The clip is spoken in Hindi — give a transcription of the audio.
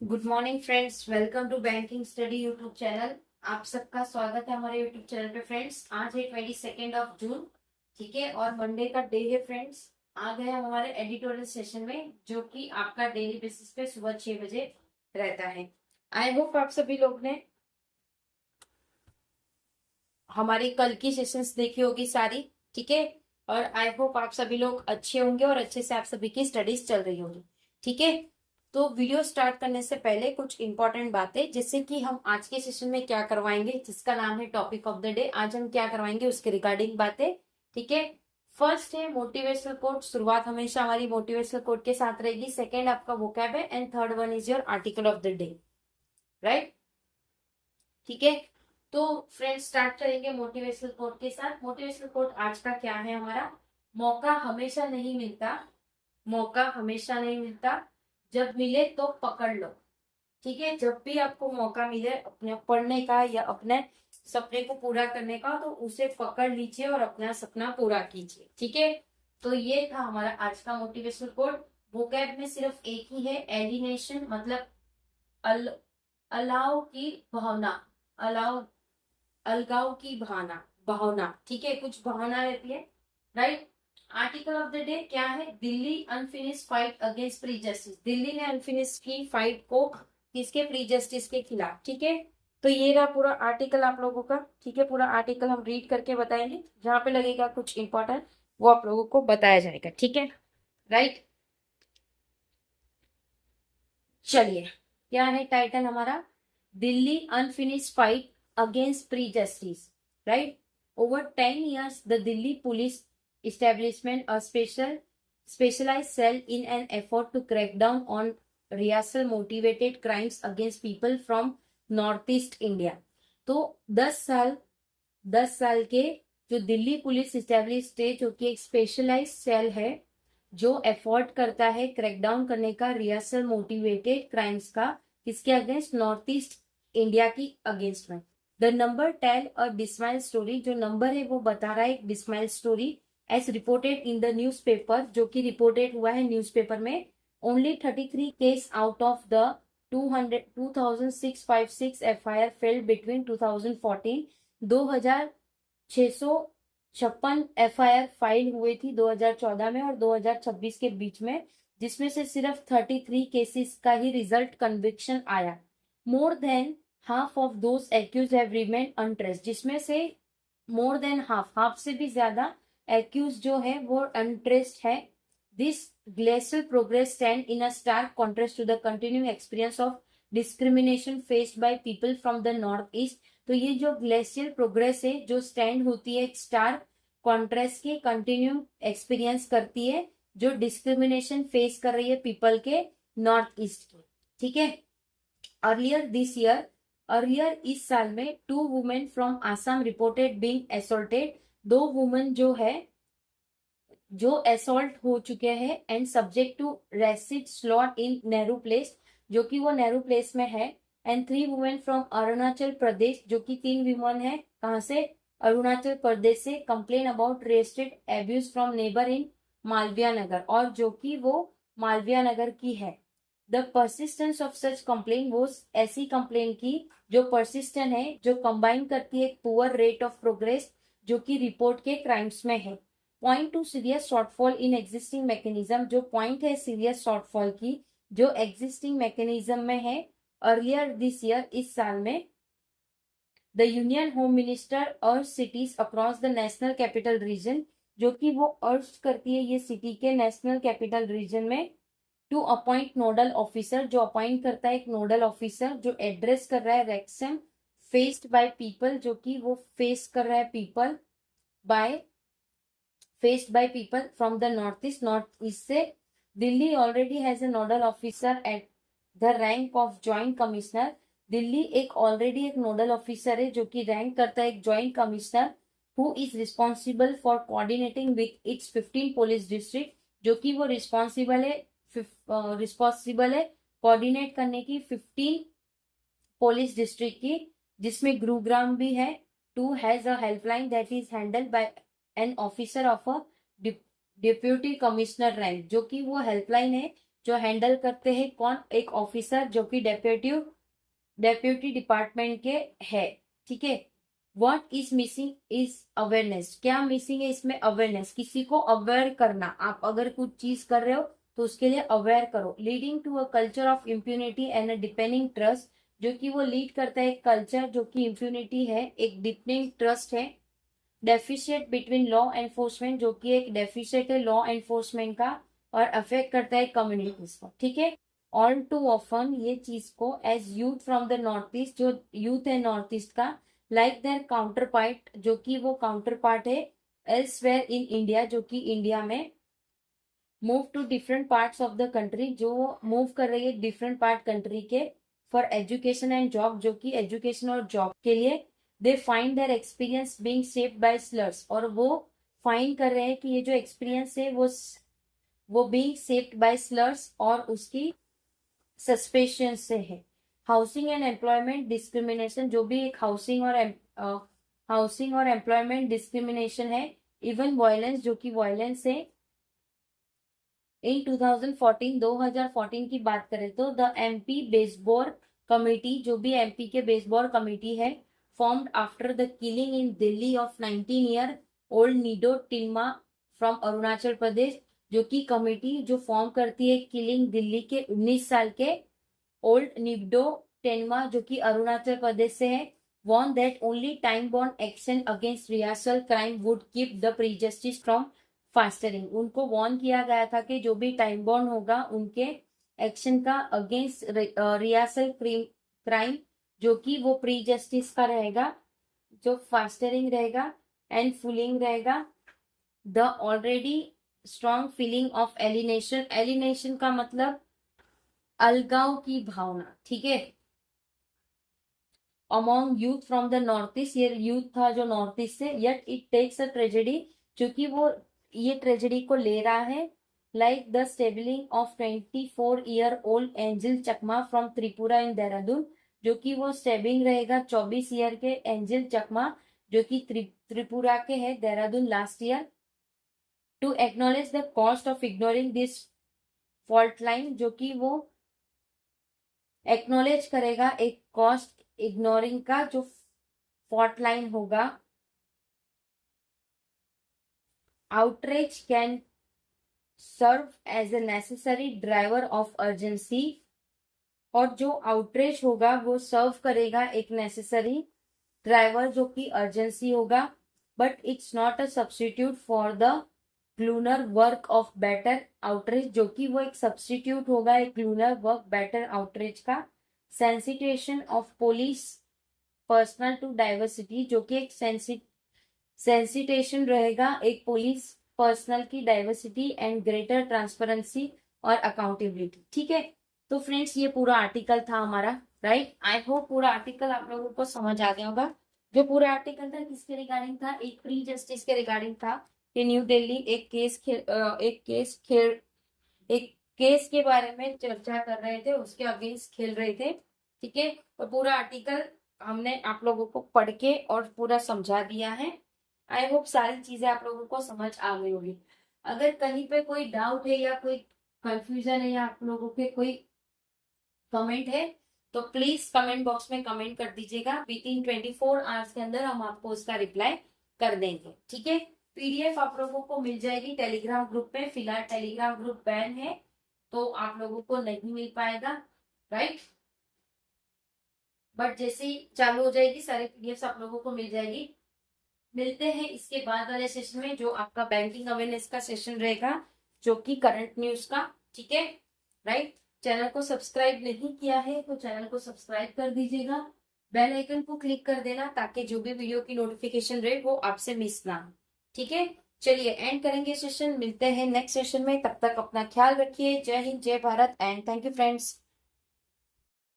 Good morning friends, welcome to banking study YouTube channel. आप सबका स्वागत है हमारे यूट्यूब चैनल पे। फ्रेंड्स, आज है 22 जून, ठीक है, और मंडे का डे है। फ्रेंड्स, आ गए हम हमारे एडिटोरियल सेशन में, जो कि आपका डेली बेसिस पे सुबह 6 बजे रहता है। आई होप आप सभी लोग ने हमारी कल की सेशंस देखी होगी सारी, ठीक है। और आई होप आप सभी लोग अच्छे होंगे और अच्छे से आप सभी की स्टडीज चल रही होगी, ठीक है। तो वीडियो स्टार्ट करने से पहले कुछ इंपॉर्टेंट बातें, जैसे कि हम आज के सेशन में क्या करवाएंगे, जिसका नाम है टॉपिक ऑफ द डे। आज हम क्या करवाएंगे उसके रिगार्डिंग बातें, ठीक है। फर्स्ट है मोटिवेशनल कोट। शुरुआत हमेशा हमारी मोटिवेशनल कोट के साथ रहेगी। सेकेंड आपका वोकैब है, and third one is your article of the day, right, ठीक है। तो फ्रेंड्स, स्टार्ट करेंगे मोटिवेशनल कोट के साथ। मोटिवेशनल कोट आज का क्या है हमारा? मौका हमेशा नहीं मिलता, मौका हमेशा नहीं मिलता, जब मिले तो पकड़ लो, ठीक है। जब भी आपको मौका मिले अपने पढ़ने का या अपने सपने को पूरा करने का, तो उसे पकड़ लीजिए और अपना सपना पूरा कीजिए, ठीक है। तो ये था हमारा आज का मोटिवेशनल कोट। वोकैब में सिर्फ एक ही है, एलिनेशन, मतलब अल अलाव की भावना, अलाव, अलगाव की भावना, भावना, ठीक है, कुछ भावना रहती है, right. Article of the day क्या है? Delhi unfinished fight against pre justice. Delhi ने अनफिनिश की फाइट को किसके? प्री जस्टिस के खिलाफ, ठीक है। तो ये रहा पूरा आर्टिकल आप लोगों का, ठीक है। पूरा आर्टिकल हम रीड करके बताएंगे, जहां पे लगेगा कुछ इंपॉर्टेंट वो आप लोगों को बताया जाएगा, ठीक है, राइट। चलिए, क्या है टाइटल हमारा? Delhi unfinished fight against pre justice, right. Over 10 years the Delhi police establishment a specialized cell in an effort to crack down on racial motivated crimes against people from northeast India। तो 10 साल के जो दिल्ली पुलिस इस्टेब्लिश है, जो कि एक स्पेशलाइज सेल है जो एफर्ट करता है क्रैकडाउन करने का रियासल मोटिवेटेड क्राइम्स का, किसके अगेंस्ट? नॉर्थ ईस्ट इंडिया की अगेंस्ट में। The number tell a dismal story. जो नंबर है वो बता रहा है एक dismal story, as reported in the newspaper, जो कि रिपोर्टेड हुआ है न्यूज़पेपर में। Only 33 case out of the 2656 FIR filed between 2014, 2656 FIR file हुई थी 2014 में और 2026 के बीच में, जिसमें से सिर्फ 33 केसेस का ही रिजल्ट कन्विक्शन आया। More than half of those accused have remain untraced. जिसमें से मोर देन हाफ से भी ज्यादा एक्यूज जो है वो अनट्रेस्ड है। This glacial progress stand in a stark contrast to the continuing experience of discrimination faced by people from the north east. तो ये जो ग्लेशियल प्रोग्रेस है, जो स्टैंड होती है एक स्टार कॉन्ट्रास्ट की, कंटिन्यू एक्सपीरियंस करती है जो डिस्क्रिमिनेशन फेस कर रही है पीपल के नॉर्थ ईस्ट की, ठीक है। अर्लियर दिस ईयर, अर्लियर इस साल में 2 women from Assam reported being assaulted. 2 women जो है जो असॉल्ट हो चुके हैं and subject to racist slur in Nehru Place, जो कि वो नेहरू प्लेस में है। And 3 women from Arunachal Pradesh, जो कि 3 वुमेन है कहाँ से? अरुणाचल प्रदेश से, complain about racist abuse from neighbour in Malviya Nagar, और जो कि वो मालविया नगर की है। The persistence of such complain, वो ऐसी कंप्लेन की जो परसिस्टेंट है, जो कंबाइन करती है एक पुअर रेट ऑफ प्रोग्रेस जो कि रिपोर्ट के क्राइम्स में है। Point two serious shortfall in existing mechanism, जो पॉइंट है सीरियस शॉर्टफॉल की जो एग्जिस्टिंग मैकेनिज्म में है। अर्लियर दिस ईयर, इस साल में, द यूनियन होम मिनिस्टर अर्ज cities across the national capital region, जो कि वो अर्ज करती है ये सिटी के नेशनल कैपिटल रीजन में, टू अपॉइंट नोडल ऑफिसर, जो अपॉइंट करता है एक नोडल ऑफिसर जो एड्रेस कर रहा है रेक्सम फेस्ड बाय पीपल, जो कि वो फेस कर रहा है people by faced by people from the northeast, northeast से। Delhi already has a nodal officer at the rank of joint commissioner। Delhi एक ऑलरेडी एक नोडल ऑफिसर है जो कि रैंक करता है एक joint commissioner, who is responsible for coordinating with its 15 police district, जो कि वो रिस्पॉन्सिबल है कोऑर्डिनेट करने की 15 पुलिस डिस्ट्रिक्ट की, जिसमें गुरुग्राम भी है। Too has a helpline that is handled by an officer of a deputy commissioner rank, जो कि वो हेल्पलाइन है जो हैंडल करते हैं कौन, एक ऑफिसर जो कि डेप्यूटी डिपार्टमेंट के है, ठीक है। What is missing is awareness, क्या मिसिंग है इसमें, अवेयरनेस, किसी को अवेयर करना, आप अगर कुछ चीज कर रहे हो तो उसके लिए अवेयर करो। Leading to a culture of impunity and a depending trust, जो कि वो लीड करता है एक कल्चर जो कि इम्प्यूनिटी है, एक डिपेंडिंग ट्रस्ट है। डेफिशिएट बिटवीन लॉ एनफोर्समेंट, जो कि एक डेफिशिएट है लॉ एनफोर्समेंट का और अफेक्ट करता है कम्युनिटीज को, ठीक है। ऑल टू ऑफन ये चीज को as youth from the north east, जो यूथ है नॉर्थ ईस्ट का, लाइक देयर काउंटर पार्ट, जो कि वो काउंटर पार्ट है एल्सवेयर इन इंडिया, जो कि इंडिया में move to different parts of the country, जो मूव कर रही है डिफरेंट पार्ट कंट्री के, फॉर एजुकेशन एंड जॉब, जो कि एजुकेशन और जॉब के लिए। They find their experience being shaped by slurs, और वो फाइंड कर रहे हैं कि ये जो एक्सपीरियंस है वो बीइंग शेप्ड बाय स्लर्स और उसकी सस्पेंशन से है। हाउसिंग एंड एम्प्लॉयमेंट डिस्क्रिमिनेशन, जो भी एक हाउसिंग और एम्प्लॉयमेंट डिस्क्रिमिनेशन है। इवन वायलेंस, जो कि वायलेंस है। इन 2014 की बात करें तो द एमपी बेसबॉल कमेटी, जो भी एमपी के बेसबॉल कमेटी है, formed after the killing in Delhi of 19 year old Nido Tania from Arunachal Pradesh, जो कि कमेटी जो फॉर्म करती है किलिंग दिल्ली के 19 साल के ओल्ड निब्डो टेनमा, जो कि अरुणाचल प्रदेश से है, warned that only time bound action against rehearsal crime would keep the prejudice from फास्टरिंग। उनको वॉर्न किया गया था कि जो भी टाइम बॉन्ड होगा उनके एक्शन का अगेंस्ट रियासल क्राइम, जो कि वो प्री जस्टिस का रहेगा, जो फास्टरिंग रहेगा एंड फुलिंग रहेगा। The already strong feeling of alienation, alienation का मतलब अलगाव की भावना, ठीक है। Among youth from the north East, ये यूथ था जो नॉर्थ ईस्ट से, yet it takes a tragedy, क्योंकि वो ये ट्रेजेडी को ले रहा है। Like the stabbing of 24 year old Angel Chakma from Tripura in Dehradun, जो कि वो स्टेबिंग रहेगा 24 ईयर के एंजल चकमा, जो कि त्रिपुरा के है, Dehradun last year. To acknowledge the cost of ignoring this fault line, जो कि वो एक्नोलेज करेगा एक कॉस्ट इग्नोरिंग का जो फॉल्ट लाइन होगा। Outreach can serve as a necessary driver of urgency, और जो आउटरीच होगा वो सर्व करेगा एक नेसेसरी ड्राइवर जो कि अर्जेंसी होगा। But it's not a substitute for the cleaner work of better outreach, जो कि वो एक सब्स्टिट्यूट होगा एक क्लूनर वर्क बेटर आउटरीच का। Sensitisation of police personnel to diversity, जो कि एक सेंसिटाइजेशन रहेगा एक पुलिस पर्सनल की डाइवर्सिटी एंड ग्रेटर ट्रांसपेरेंसी और अकाउंटेबिलिटी, ठीक है। तो फ्रेंड्स ये पूरा आर्टिकल था हमारा, राइट। आई होप पूरा आर्टिकल आप लोगों को समझ आ गया होगा। जो पूरा आर्टिकल था किसके रिगार्डिंग था, एक प्री जस्टिस के रिगार्डिंग था कि न्यू दिल्ली एक केस के बारे में चर्चा कर रहे थे, उसके अगेंस्ट खेल रहे थे, ठीक है। और पूरा आर्टिकल हमने आप लोगों को पढ़ के और पूरा समझा दिया है। आई होप सारी चीजें आप लोगों को समझ आ गई होगी। अगर कहीं पे कोई डाउट है या कोई कंफ्यूजन है या आप लोगों के कोई कमेंट है तो प्लीज कमेंट बॉक्स में कमेंट कर दीजिएगा। विदिन 24 आवर्स के अंदर हम आपको उसका रिप्लाई कर देंगे, ठीक है। पीडीएफ आप लोगों को मिल जाएगी टेलीग्राम ग्रुप पे। फिलहाल टेलीग्राम ग्रुप बैन है तो आप लोगों को नहीं मिल पाएगा, राइट। बट जैसे ही चालू हो जाएगी सारे पीडीएफ आप लोगों को मिल जाएगी। मिलते हैं इसके बाद वाले सेशन में जो आपका बैंकिंग अवेयरनेस का सेशन रहेगा, जो कि करंट न्यूज का, ठीक है, राइट। चैनल को सब्सक्राइब नहीं किया है तो चैनल को सब्सक्राइब कर दीजिएगा, बेल आइकन को क्लिक कर देना ताकि जो भी वीडियो की नोटिफिकेशन रहे वो आपसे मिस ना हो, ठीक है। चलिए एंड करेंगे सेशन, मिलते हैं नेक्स्ट सेशन में, तब तक अपना ख्याल रखिए। जय हिंद, जय Bharat and thank you friends.